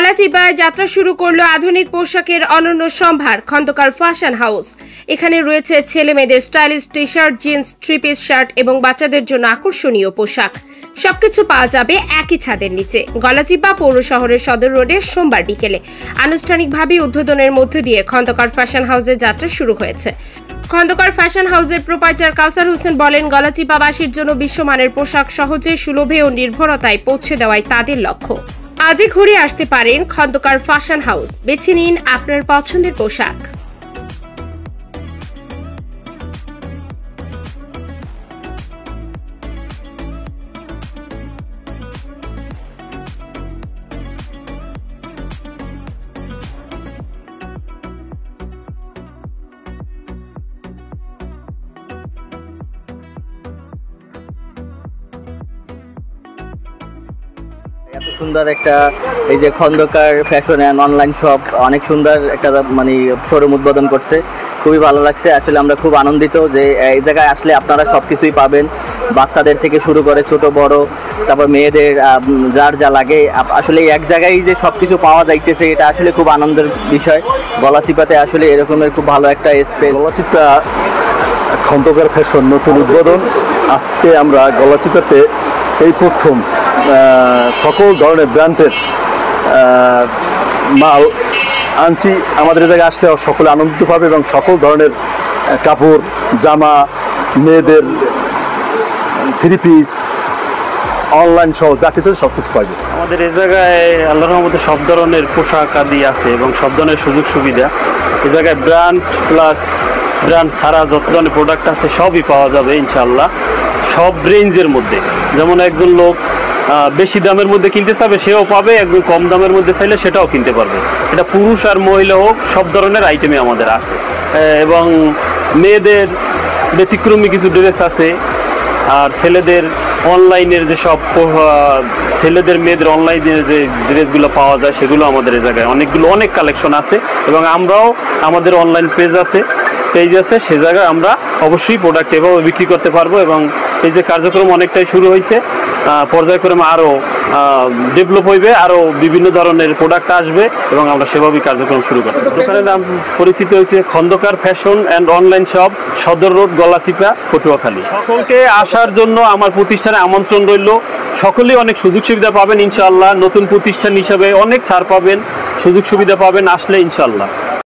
গলাচিপায় যাত্রা শুরু করলো আধুনিক পোশাকের অনন্য সম্ভার খন্দকার ফ্যাশন হাউস। এখানে রয়েছে ছেলে মেয়েদের stylish T shirt, jeans, three piece shirt এবং বাচ্চাদের জন্য আকর্ষণীয় পোশাক। সবকিছু পাওয়া যাবে একই ছাদের নিচে। গলাচিপা পৌর শহরের সদর রোডে সোমবার বিকেলে আনুষ্ঠানিকভাবে উদ্বোধনের মধ্য দিয়ে খন্দকার ফ্যাশন হাউসের যাত্রা শুরু হয়েছে। খন্দকার ফ্যাশন হাউসের প্রোপাইটার কাউসার হোসেন বলেন, গলাচিপাবাসীর জন্য বিশ্বমানের পোশাক সহজে, সুলভে ও নির্ভরতায় পৌঁছে দেওয়াই তাদের লক্ষ্য। আজই ঘুরে আসতে পারেন খন্দকার ফ্যাশন হাউস। বেছে নিন আপনার পছন্দের পোশাক। এত সুন্দর একটা এই যে Khandakar fashion and online shop অনেক সুন্দর একটা মানে শোরুম উদ্বোধন করছে, খুবই ভালো লাগছে। আসলে আমরা খুব আনন্দিত যে এই জায়গায় আসলে আপনারা সব কিছুই পাবেন, বাচ্চাদের থেকে শুরু করে ছোট বড়, তারপর মেয়েদের যার যা লাগে আসলে এক জায়গায় যে সব কিছু পাওয়া যাইতেছে, এটা আসলে খুব আনন্দের বিষয়। গলাচিপাতে আসলে এরকমের খুব ভালো একটা স্পেস। গলাচিপা খন্দকার ফ্যাশন নতুন উদ্বোধন। আজকে আমরা গলাচিপাতে এই প্রথম সকল ধরনের ব্র্যান্ডের মাল আনছি। আমাদের জায়গায় আসলে সকলে আনন্দিত পাবে এবং সকল ধরনের কাপড়, জামা, মেয়েদের থ্রি পিস, অনলাইন সহ যা কিছু সব কিছু পাবে। আমাদের এই জায়গায় আল্লাহর রহমতে সব ধরনের পোশাক আদি আছে এবং সব ধরনের সুযোগ সুবিধা। এই জায়গায় ব্র্যান্ড প্লাস ব্র্যান্ড ছাড়া যত ধরনের প্রোডাক্ট আছে সবই পাওয়া যাবে ইনশাআল্লাহ, সব রেঞ্জের মধ্যে। যেমন একজন লোক বেশি দামের মধ্যে কিনতে চাবে সেও পাবে, একজন কম দামের মধ্যে চাইলে সেটাও কিনতে পারবে। এটা পুরুষ আর মহিলা হোক, সব ধরনের আইটেমই আমাদের আছে। এবং মেয়েদের ব্যতিক্রমী কিছু ড্রেস আছে, আর ছেলেদের অনলাইনের যে সব ছেলেদের মেয়েদের অনলাইনের যে ড্রেসগুলো পাওয়া যায় সেগুলো আমাদের এই জায়গায় অনেক কালেকশন আছে। এবং আমরাও আমাদের অনলাইন পেজ আছে, সে জায়গায় আমরা অবশ্যই প্রোডাক্ট এভাবে বিক্রি করতে পারবো। এবং এই যে কার্যক্রম অনেকটাই শুরু হয়েছে, পর্যায়ক্রমে আরও ডেভেলপ হইবে, আরও বিভিন্ন ধরনের প্রোডাক্ট আসবে এবং আমরা সেভাবেই কার্যক্রম শুরু করব। দোকানের নাম পরিচিত হয়েছে Khandakar fashion and online shop, Sadar road, Galachipa, Patuakhali. সকলকে আসার জন্য আমার প্রতিষ্ঠানে আমন্ত্রণ রইল। সকলেই অনেক সুযোগ সুবিধা পাবেন ইনশাআল্লাহ। নতুন প্রতিষ্ঠান হিসাবে অনেক ছাড় পাবেন, সুযোগ সুবিধা পাবেন আসলে ইনশাআল্লাহ।